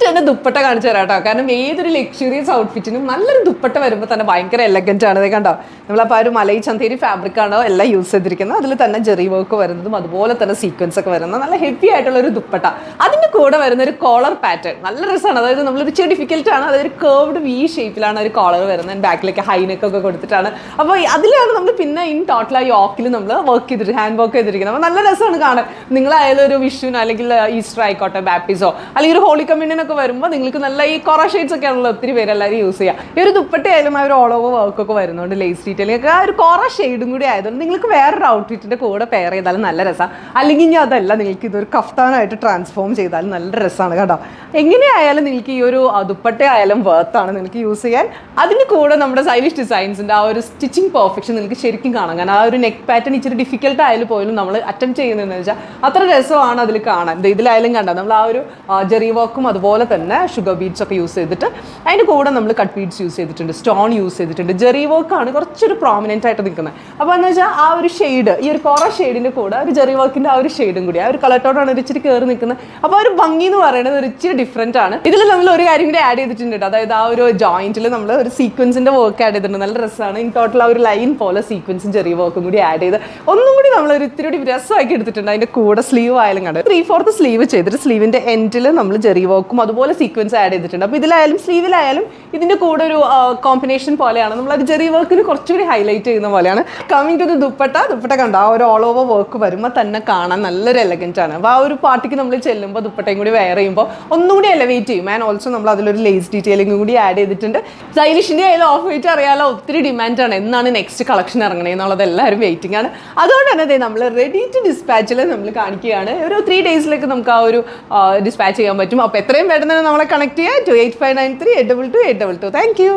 തന്നെ ദുപ്പട്ട കാണിച്ചു തരാം കേട്ടോ. കാരണം ഏതൊരു ലക്ഷറിയസ് ഔട്ട്ഫിറ്റിനും നല്ലൊരു ദുപ്പട്ട വരുമ്പോൾ തന്നെ ഭയങ്കര എലഗന്റ് ആണ്. ഇത് കണ്ടോ, നമ്മളപ്പോൾ ആ ഒരു മലൈ ചന്തേരി ഫാബ്രിക് ആണോ എല്ലാം യൂസ് ചെയ്തിരിക്കുന്നത്. അതിൽ തന്നെ ജെറി വർക്ക് വരുന്നതും അതുപോലെ തന്നെ സീക്വൻസ് ഒക്കെ വരുന്നത് നല്ല ഹെവി ആയിട്ടുള്ള ഒരു ദുപ്പട്ട. അതിൻ്റെ കൂടെ വരുന്ന ഒരു കോളർ പാറ്റേൺ നല്ല രസമാണ്. അതായത് നമ്മളൊരു ഇച്ചിരി ഡിഫിക്കൽട്ട് ആണ്. അതായത് കേർവ്ഡ് വി ഷേപ്പിലാണ് ഒരു കോളർ വരുന്നത്. ബാക്കിലേക്ക് ഹൈനെക്ക് ഒക്കെ കൊടുത്തിട്ടാണ്. അപ്പോൾ അതിലാണ് നമ്മൾ പിന്നെ ഇൻ ടോട്ടൽ ആ യോക്കിൽ നമ്മൾ വർക്ക് ചെയ്തിട്ട് ഹാൻഡ് വർക്ക് ചെയ്തിരിക്കുന്നത്. അപ്പോൾ നല്ല രസമാണ് കാണാൻ. നിങ്ങളായാലും ഒരു വിഷുവിനോ അല്ലെങ്കിൽ ഈസ്റ്റർ ആയിക്കോട്ടെ, ബാപ്റ്റിസോ അല്ലെങ്കിൽ ഒരു ഹോളി കമ്മ്യൂണിയൻ ഒക്കെ വരുമ്പോൾ നിങ്ങൾക്ക് നല്ല ഈ കൊറ ഷെയ്ഡ്സ് ഒക്കെ ആണല്ലോ ഒത്തിരി പേര് എല്ലാവരും യൂസ് ചെയ്യുക. ഈ ഒരു ദുപ്പട്ടയായാലും ആ ഒരു ഓൾ ഓവർ വർക്കൊക്കെ വരുന്നുണ്ട്, ലേസ് ഡീറ്റെയിലിംഗ് ഒക്കെ ആ ഒരു കൊറ ഷെയ്ഡും കൂടി ആയതുകൊണ്ട് നിങ്ങൾക്ക് വേറൊരു ഔട്ട്ഫിറ്റിൻ്റെ കൂടെ പെയർ ചെയ്താലും നല്ല രസമാണ്. അല്ലെങ്കിൽ ഇനി അതല്ല, നിങ്ങൾക്ക് ഇതൊരു കഫ്താനായിട്ട് ട്രാൻസ്ഫോം ചെയ്താലും നല്ല രസമാണ് കേട്ടോ. എങ്ങനെയായാലും നിങ്ങൾക്ക് ഈ ഒരു ദുപ്പട്ട ആയാലും വർത്താണ് നിങ്ങൾക്ക് യൂസ് ചെയ്യാൻ. അതിന് കൂടെ നമ്മുടെ സ്റ്റൈലിഷ് ഡിസൈൻസിൻ്റെ ആ ഒരു സ്റ്റിച്ചിങ് പെർഫെക്ഷൻ നിങ്ങൾക്ക് ശരിക്കും കാണാം. കാരണം ആ ഒരു നെക്ക് പാറ്റേൺ ഇച്ചിരി ഡിഫിക്കൽട്ട് ആയാലും പോലും നമ്മൾ അറ്റംപ്റ്റ് ചെയ്യുന്നതെന്ന് വെച്ചാൽ അത്ര രസമാണ് അതിൽ കാണാൻ. ഇതിലായാലും കണ്ടാൽ നമ്മൾ ആ ഒരു ജെറി വർക്കും അതുപോലെ തന്നെ ഷുഗർ ബീഡ്സ് ഒക്കെ യൂസ് ചെയ്തിട്ട് അതിൻ്റെ കൂടെ നമ്മൾ കട്ട് ബീഡ്സ് യൂസ് ചെയ്തിട്ടുണ്ട്, സ്റ്റോൺ യൂസ് ചെയ്തിട്ടുണ്ട്. ജെറി വർക്കാണ് കുറച്ചൊരു പ്രോമിനൻ്റ് ആയിട്ട് നിൽക്കുന്നത്. അപ്പോൾ എന്ന് വെച്ചാൽ ആ ഒരു ഷെയ്ഡ്, ഈ ഒരു കോറ ഷെയ്ഡിൻ്റെ കൂടെ ഒരു ജെറി വർക്കിൻ്റെ ആ ഒരു ഷെയ്ഡും കൂടി ആ ഒരു കളർട്ടോടാണ് ഒരു ഇച്ചിരി കയറി നിൽക്കുന്നത്. അപ്പോൾ ആ ഒരു ഭംഗി എന്ന് പറയുന്നത് ഒരു ഇച്ചിരി ഡിഫറൻറ്റ് ആണ്. ഇതിൽ നമ്മൾ ഒരു കാര്യം കൂടി ആഡ് ചെയ്തിട്ടുണ്ട്. അതായത് ആ ഒരു ജോയിന്റിൽ നമ്മൾ ഒരു സീക്വൻസിൻ്റെ വർക്ക് ആഡ് ചെയ്തിട്ടുണ്ട്. നല്ല രസമാണ്. ഇൻ ടോട്ടൽ ആ ഒരു ലൈൻ പോലെ സീക്വൻസും ജെറി വർക്കും കൂടി ആഡ് ചെയ്ത് ഒന്നും കൂടി നമ്മൾ ഒരു ഇത്തിരി കൂടി രസമാക്കി എടുത്തിട്ടുണ്ട്. അതിൻ്റെ കൂടെ സ്ലീവ് ആയാലും കണ്ടത് 3/4 സ്ലീവ് ചെയ്തിട്ട് സ്ലീവിൻ്റെ എൻഡിൽ നമ്മൾ ജെറി വർക്കും അതുപോലെ സീക്വൻസ് ആഡ് ചെയ്തിട്ടുണ്ട്. അപ്പോൾ ഇതിലായാലും സ്ലീവിലായാലും ഇതിൻ്റെ കൂടെ ഒരു കോമ്പിനേഷൻ പോലെയാണ്. നമ്മൾ അത് ജെറി വർക്കിന് കുറച്ചുകൂടി ഹൈലൈറ്റ് ചെയ്യുന്ന പോലെയാണ്. കമ്മിങ് ടു ദ ദുപ്പട്ട കണ്ടോ, ആ ഒരു ഓൾ ഓവർ വർക്ക് വരുമ്പോൾ തന്നെ കാണാൻ നല്ലൊരു എലഗൻ്റ് ആണ്. അപ്പോൾ ആ ഒരു പാർട്ടിക്ക് നമ്മൾ ചെല്ലുമ്പോൾ ദുപ്പട്ടയും കൂടി വെയർ ചെയ്യുമ്പോൾ ഒന്നുകൂടി എലവേറ്റ് ചെയ്യും. ആൻഡ് ഓൾസോ നമ്മൾ അതിലൊരു ലേസ് ഡീറ്റെയിലിംഗ് കൂടി ആഡ് ചെയ്തിട്ടുണ്ട്. സ്റ്റൈലിഷിൻ്റെ ആയാലും ഓഫ് വൈറ്റ് അറിയാലോ ഒത്തിരി ഡിമാൻഡാണ്. എന്നാണ് നെക്സ്റ്റ് കളക്ഷൻ ഇറങ്ങണേ എന്നുള്ളത് എല്ലാവരും വെയിറ്റിംഗ് ആണ്. അതുകൊണ്ട് തന്നെ നമ്മൾ റെഡി ടു ഡിസ്പാച്ചിൽ നമ്മൾ കാണിക്കുകയാണ്. ഒരു 3 ഡേയ്സിലേക്ക് നമുക്ക് ആ ഒരു ഡിസ്പാച്ച് ചെയ്യാൻ പറ്റും. അപ്പോൾ എത്രയും പെട്ടെന്ന് നമ്മളെ കണക്ട് ചെയ്യുക 28593822 822. Thank you.